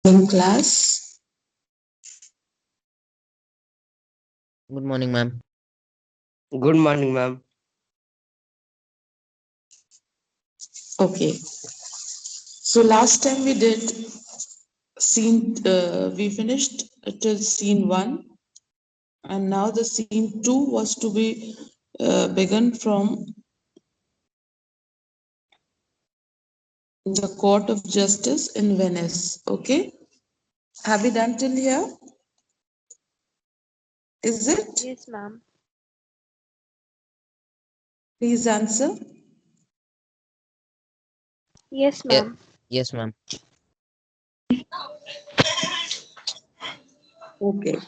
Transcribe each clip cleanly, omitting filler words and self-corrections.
In class. Good morning, ma'am. Good morning, ma'am. Okay. So last time we finished till scene one, and now the scene two was to be begun from the Court of Justice in Venice. Okay. Have we done till here? Is it? Yes, ma'am. Please answer. Yes, Yeah, ma'am. yes, ma'am. Okay.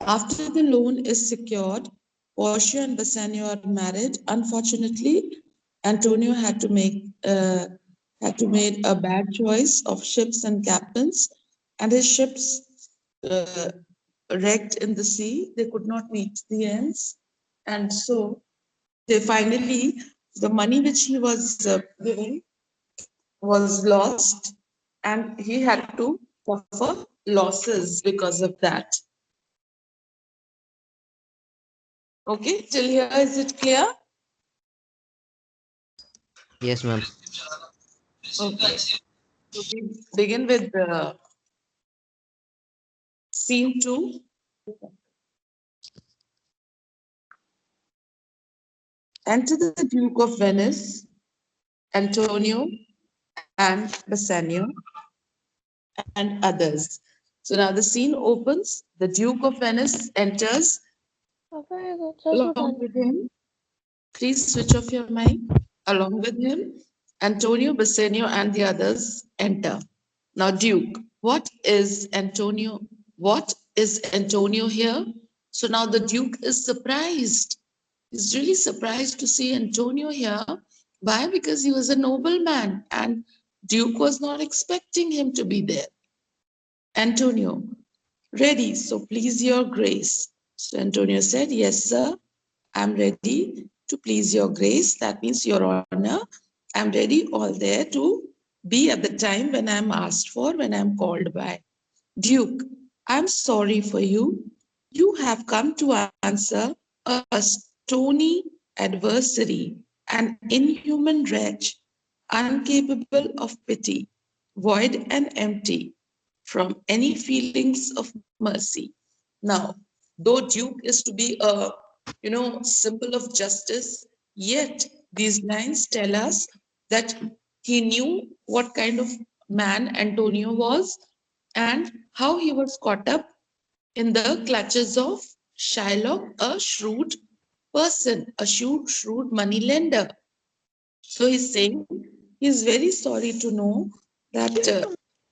After the loan is secured, Portia and Bassanio are married. Unfortunately, Antonio had to make a bad choice of ships and captains, and his ships uh, wrecked in the sea. They could not meet the ends, and so they finally the money which he was giving was lost, and he had to suffer losses because of that. Okay, till here is it clear? Yes, ma'am. Okay. So we begin with the scene two. Enter the Duke of Venice, Antonio, and Bassanio, and others. So now the scene opens. The Duke of Venice enters. Along with him, please switch off your mic. Along with him, Antonio, Bassanio, and the others enter. Now, Duke, what is Antonio? What is Antonio here? So now the Duke is surprised. He's really surprised to see Antonio here. Why? Because he was a nobleman and Duke was not expecting him to be there. Antonio, ready, so please your grace. So Antonio said, yes, sir, I'm ready to please your grace. That means your honor. I'm ready all there to be at the time when I'm asked for, when I'm called by. Duke, I'm sorry for you. You have come to answer a stony adversary, an inhuman wretch, incapable of pity, void and empty from any feelings of mercy. Now, though Duke is to be a symbol of justice, yet these lines tell us that he knew what kind of man Antonio was and how he was caught up in the clutches of Shylock, a shrewd person, a shrewd money lender. So he's saying he's very sorry to know that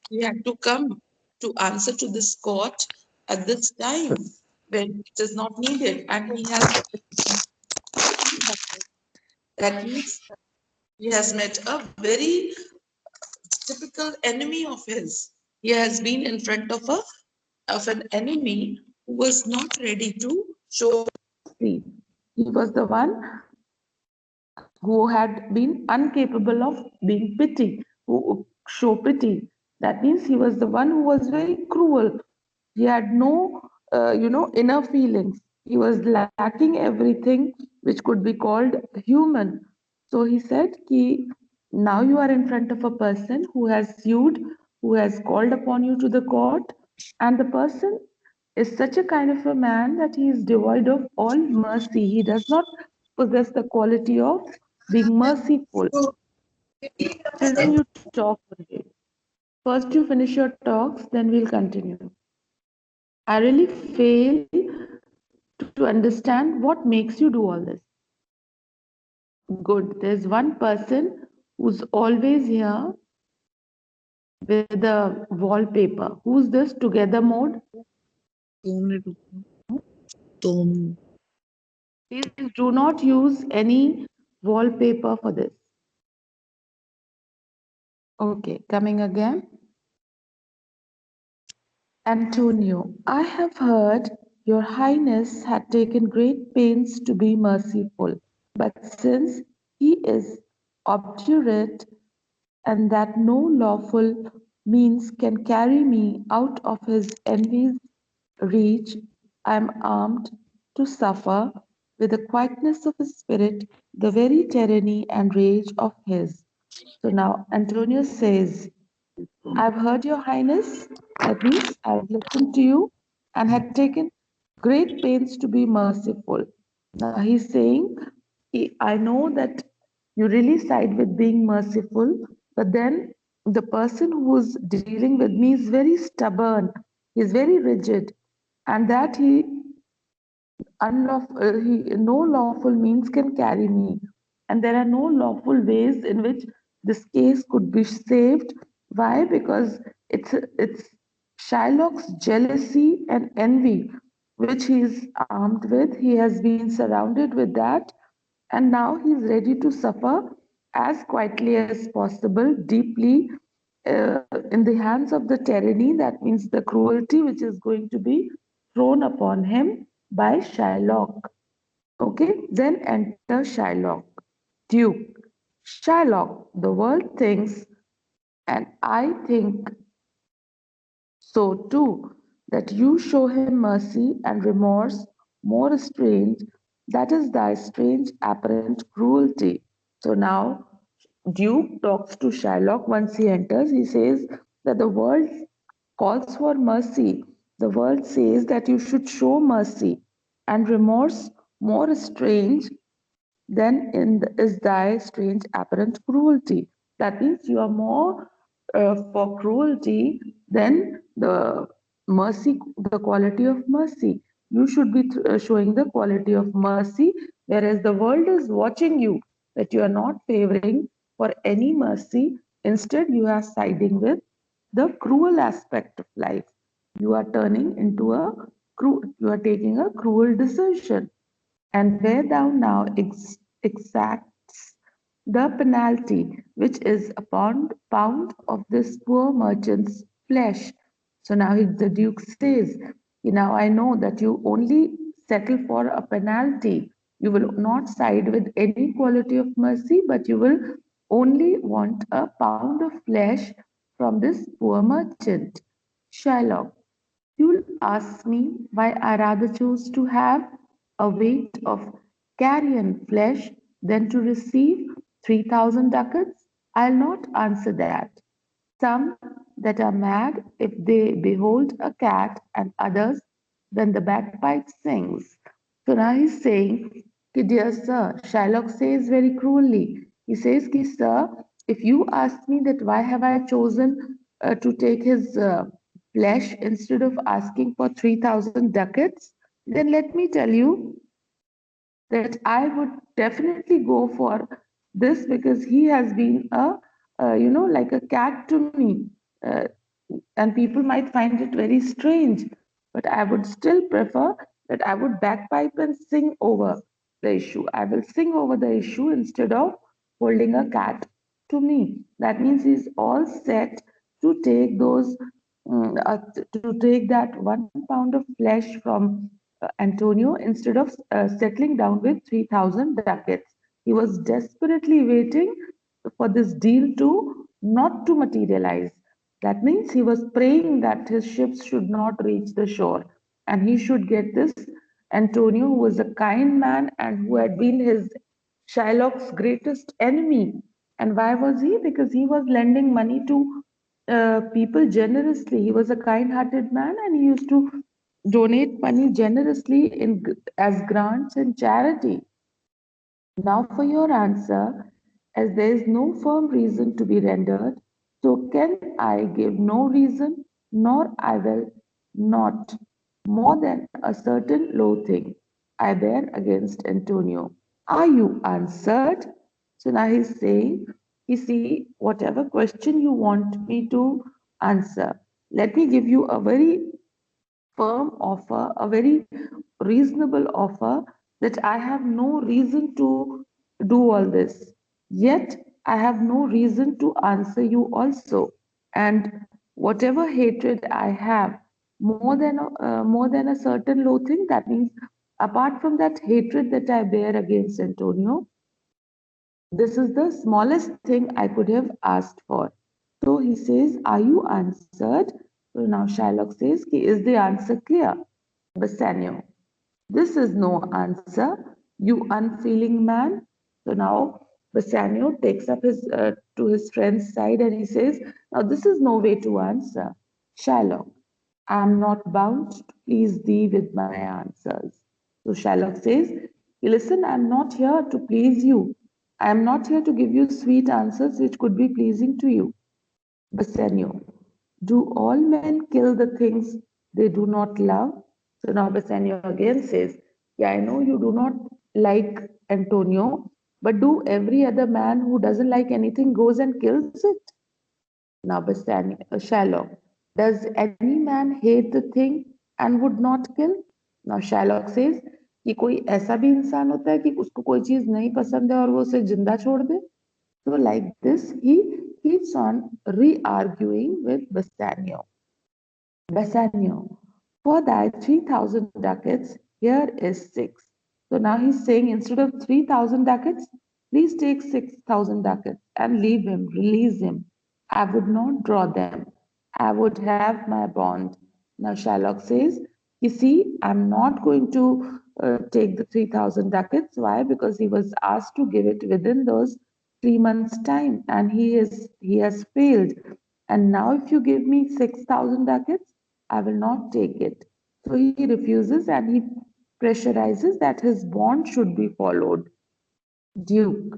he had to come to answer to this court at this time when it is not needed, and he has that means he has met a very typical enemy of his. He has been in front of an enemy who was not ready to show mercy. He was the one who had been incapable of being pity, who show pity. That means he was the one who was very cruel. He had no, inner feelings. He was lacking everything which could be called human. So he said, "Ki, now you are in front of a person who has sued, who has called upon you to the court, and the person is such a kind of a man that he is devoid of all mercy. He does not possess the quality of being merciful. Children, you talk only. First, you finish your talks, then we'll continue. I really fail to understand what makes you do all this. Good. There's one person who's always here with the wallpaper. Who's this? Together mode. Please do not use any wallpaper for this. Okay, coming again. Antonio, I have heard your Highness had taken great pains to be merciful, but since he is obdurate and that no lawful means can carry me out of his envy's reach. I am armed to suffer with the quietness of his spirit the very tyranny and rage of his. So now Antonio says, I've heard your highness. That means I've listened to you and had taken great pains to be merciful. Now he's saying, I know that you really side with being merciful, but then the person who's dealing with me is very stubborn, he's very rigid, and that no lawful means can carry me. And there are no lawful ways in which this case could be saved. Why? Because it's Shylock's jealousy and envy, which he is armed with. He has been surrounded with that, and now he is ready to suffer as quietly as possible, deeply in the hands of the tyranny, that means the cruelty which is going to be thrown upon him by Shylock. Okay, then enter Shylock, Duke. Shylock, the world thinks, and I think so too, that you show him mercy and remorse more strange, that is thy strange apparent cruelty. So now Duke talks to Shylock once he enters. He says that the world calls for mercy. The world says that you should show mercy and remorse more strange then is thy strange apparent cruelty. That means you are more for cruelty than the mercy, the quality of mercy. You should be showing the quality of mercy, whereas the world is watching you, that you are not favoring for any mercy. Instead, you are siding with the cruel aspect of life. You are turning into you are taking a cruel decision, and where thou now exacts the penalty, which is a pound of this poor merchant's flesh. So now the Duke says, now I know that you only settle for a penalty. You will not side with any quality of mercy, but you will only want a pound of flesh from this poor merchant. Shylock, you'll ask me why I rather choose to have a weight of carrion flesh than to receive 3,000 ducats? I'll not answer that. Some that are mad if they behold a cat, and others when the bagpipe sings. So now he's saying, ki, dear sir, Shylock says very cruelly, he says, ki, sir, if you ask me that why have I chosen to take his flesh instead of asking for 3,000 ducats, then let me tell you that I would definitely go for this because he has been like a cat to me. Uh, and people might find it very strange, but I would still prefer that I would bagpipe and sing over the issue. I will sing over the issue instead of holding a cat to me. That means he's all set to take to take that 1 pound of flesh from Antonio instead of settling down with 3,000 ducats. He was desperately waiting for this deal to not to materialize. That means he was praying that his ships should not reach the shore and he should get this Antonio, who was a kind man and who had been his Shylock's greatest enemy. And why was he? Because he was lending money to people generously. He was a kind hearted man and he used to donate money generously as grants and charity. Now for your answer, as there is no firm reason to be rendered, so can I give no reason, nor I will not, more than a certain loathing I bear against Antonio. Are you answered? So now he's saying, you see, whatever question you want me to answer, let me give you a very firm offer, a very reasonable offer that I have no reason to do all this. Yet I have no reason to answer you also. And whatever hatred I have, more than a certain loathing, that means apart from that hatred that I bear against Antonio, this is the smallest thing I could have asked for. So he says, are you answered? So now Shylock says, is the answer clear? Bassanio, this is no answer, you unfeeling man. So now Bassanio takes up his to his friend's side and he says, now this is no way to answer. Shylock, I am not bound to please thee with my answers. So Shylock says, listen, I am not here to please you. I am not here to give you sweet answers which could be pleasing to you. Bassanio, do all men kill the things they do not love? So now Bassanio again says, yeah, I know you do not like Antonio, but do every other man who doesn't like anything goes and kills it? Now Bassanio, Shylock, does any man hate the thing and would not kill? Now Shylock says कि कोई ऐसा भी इंसान होता है कि उसको कोई चीज नहीं पसंद है और वो उसे जिंदा छोड़ दे? So like this, he keeps on re-arguing with Bassanio. Bassanio, for thy 3,000 ducats, here is six. So now he's saying instead of 3,000 ducats, please take 6,000 ducats and leave him, release him. I would not draw them. I would have my bond. Now Shylock says, you see, I'm not going to take the 3,000 ducats. Why? Because he was asked to give it within those 3 months' time and he has failed. And now if you give me 6,000 ducats, I will not take it. So he refuses and he pressurizes that his bond should be followed. Duke,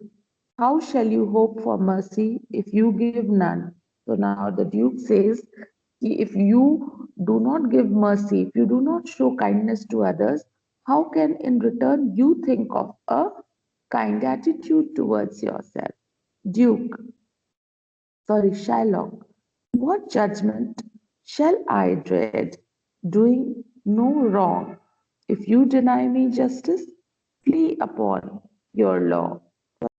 how shall you hope for mercy if you give none? So now the Duke says, if you do not give mercy, if you do not show kindness to others, how can in return you think of a kind attitude towards yourself? Duke, sorry, Shylock, what judgment shall I dread, doing no wrong? If you deny me justice, flee upon your law.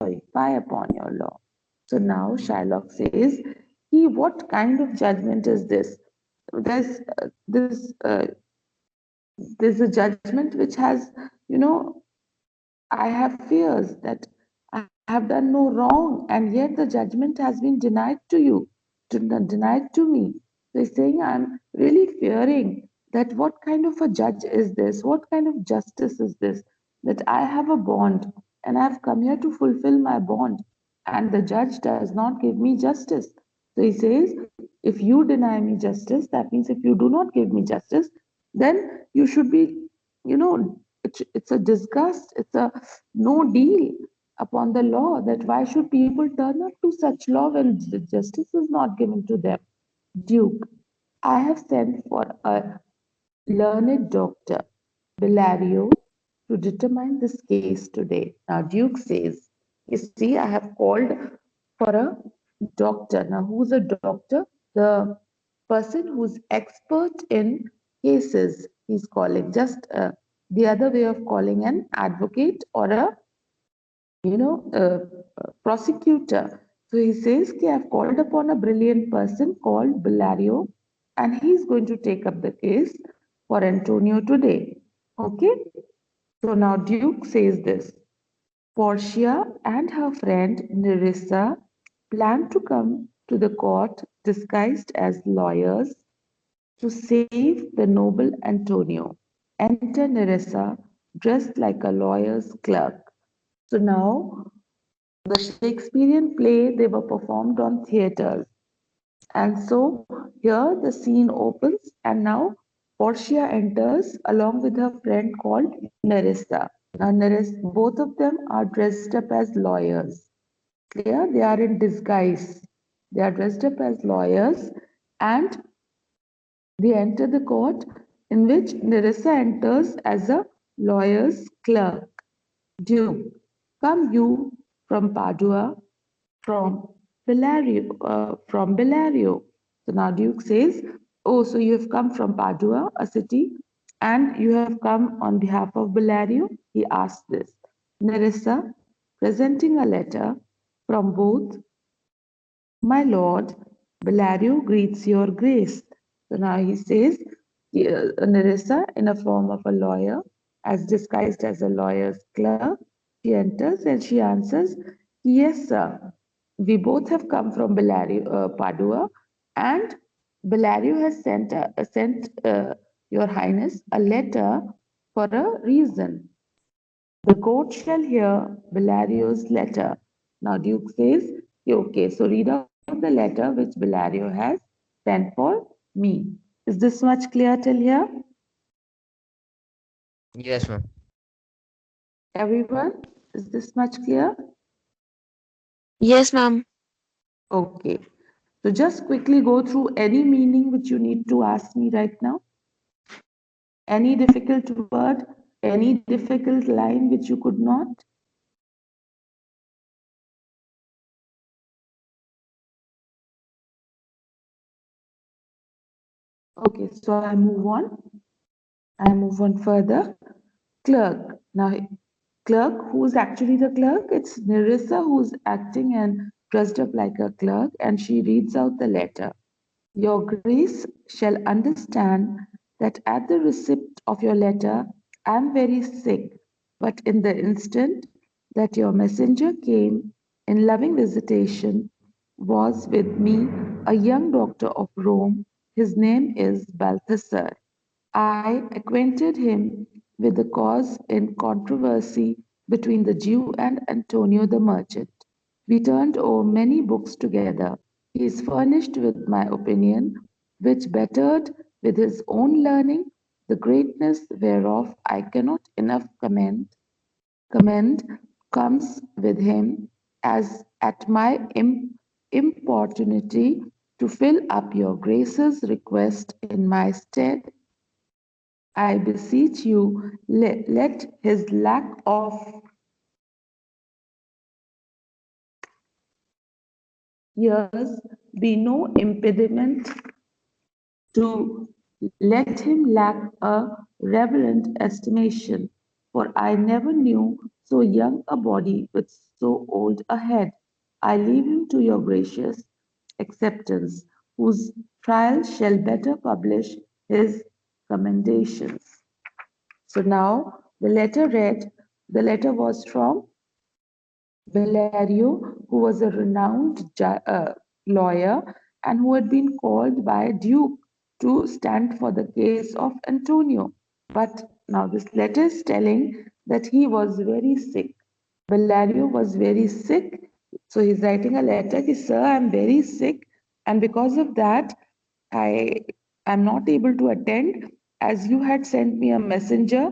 Sorry, fly upon your law. So now Shylock says, what kind of judgment is this? There's a judgment which has, you know, I have fears that I have done no wrong, and yet the judgment has been denied to you, denied to me. So he's saying, I'm really fearing that what kind of a judge is this? What kind of justice is this? That I have a bond and I've come here to fulfill my bond, and the judge does not give me justice. So he says, if you deny me justice, that means if you do not give me justice, then you should be, it's a disgust, it's a no deal upon the law, that why should people turn up to such law when justice is not given to them? Duke, I have sent for a learned doctor, Bellario, to determine this case today. Now, Duke says, you see, I have called for a doctor. Now, who's a doctor? The person who's expert in cases, he's calling. Just the other way of calling an advocate or a prosecutor. So he says, I've called upon a brilliant person called Bellario, and he's going to take up the case for Antonio today. Okay? So now Duke says this. Portia and her friend Nerrisa plan to come to the court disguised as lawyers to save the noble Antonio. Enter Nerissa dressed like a lawyer's clerk. So now the Shakespearean play, they were performed on theatres. And so here the scene opens and now Portia enters along with her friend called Nerissa. Now both of them are dressed up as lawyers. Clear? They are in disguise. They are dressed up as lawyers and they enter the court in which Nerissa enters as a lawyer's clerk. Duke, come you from Padua, from Bellario. So now Duke says, oh, so you have come from Padua, a city, and you have come on behalf of Bellario? He asked this. Nerissa, presenting a letter from both, my lord, Bellario greets your grace. So now he says, Nerissa, in a form of a lawyer, as disguised as a lawyer's clerk, she enters and she answers, yes, sir. we both have come from Bellario, Padua, and Bellario has sent Your Highness a letter for a reason. The court shall hear Bellario's letter. Now Duke says, okay, so read out the letter which Bellario has sent for me. Is this much clear till here? Yes, ma'am. Everyone, is this much clear? Yes, ma'am. Okay. So just quickly go through any meaning which you need to ask me right now. Any difficult word, any difficult line which you could not? Okay, so I move on. I move on further. Clerk. Now, clerk, who's actually the clerk? It's Nerrisa who's acting and dressed up like a clerk, and she reads out the letter. Your Grace shall understand that at the receipt of your letter, I am very sick, but in the instant that your messenger came in loving visitation, was with me a young doctor of Rome. His name is Balthasar. I acquainted him with the cause in controversy between the Jew and Antonio the merchant. We turned over many books together. He is furnished with my opinion, which bettered with his own learning, the greatness whereof I cannot enough commend comes with him as at my importunity to fill up your grace's request in my stead. I beseech you, let his lack of years be no impediment to let him lack a reverent estimation, for I never knew so young a body with so old a head. I leave him to your gracious acceptance, whose trial shall better publish his commendations. So now the letter was from Bellario, who was a renowned lawyer and who had been called by Duke to stand for the case of Antonio. But now this letter is telling that he was very sick. Bellario was very sick. So he's writing a letter, Sir, I'm very sick. And because of that, I am not able to attend as you had sent me a messenger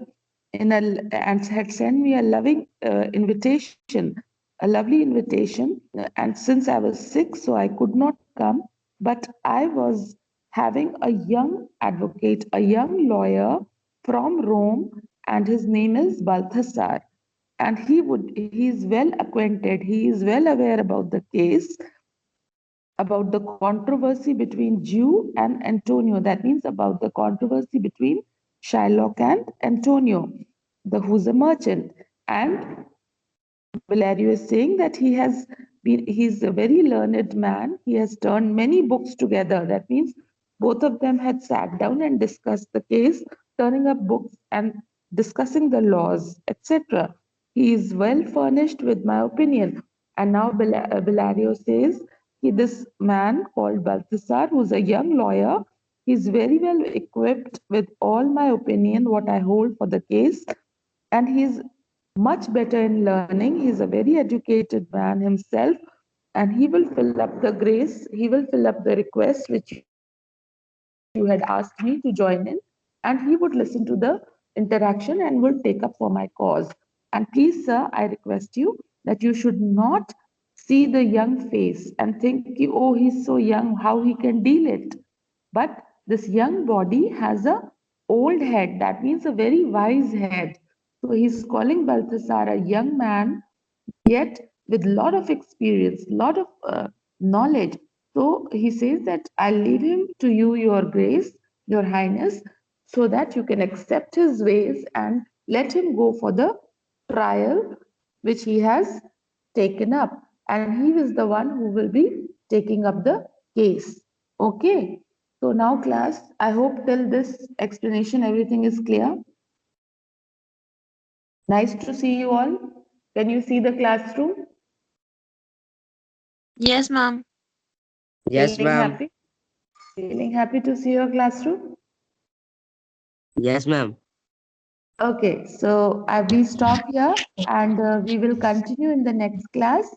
and had sent me a loving invitation, a lovely invitation. And since I was sick, so I could not come, but I was having a young advocate, a young lawyer from Rome, and his name is Balthasar. And he is well acquainted, he is well aware about the case, about the controversy between Jew and Antonio. That means about the controversy between Shylock and Antonio, who's a merchant. And Bellario is saying that he's a very learned man. He has turned many books together. That means both of them had sat down and discussed the case, turning up books and discussing the laws, etc. He is well furnished with my opinion. And now Bellario says, this man called Balthasar, who's a young lawyer, he's very well equipped with all my opinion, what I hold for the case, and he's much better in learning. He's a very educated man himself, and he will fill up the grace, he will fill up the request which you had asked me to join in, and he would listen to the interaction and will take up for my cause. And please, sir, I request you that you should not see the young face and think, oh, he's so young, how he can deal it. But this young body has a old head, that means a very wise head. So he's calling Balthasar a young man, yet with lot of experience, lot of knowledge. So he says that I'll leave him to you, your grace, your highness, so that you can accept his ways and let him go for the trial which he has taken up. And he is the one who will be taking up the case. Okay. So now class, I hope till this explanation everything is clear. Nice to see you all. Can you see the classroom? Yes, ma'am. Yes, Feeling ma'am. happy? Feeling happy to see your classroom? Yes, ma'am. Okay, so we stop here and we will continue in the next class.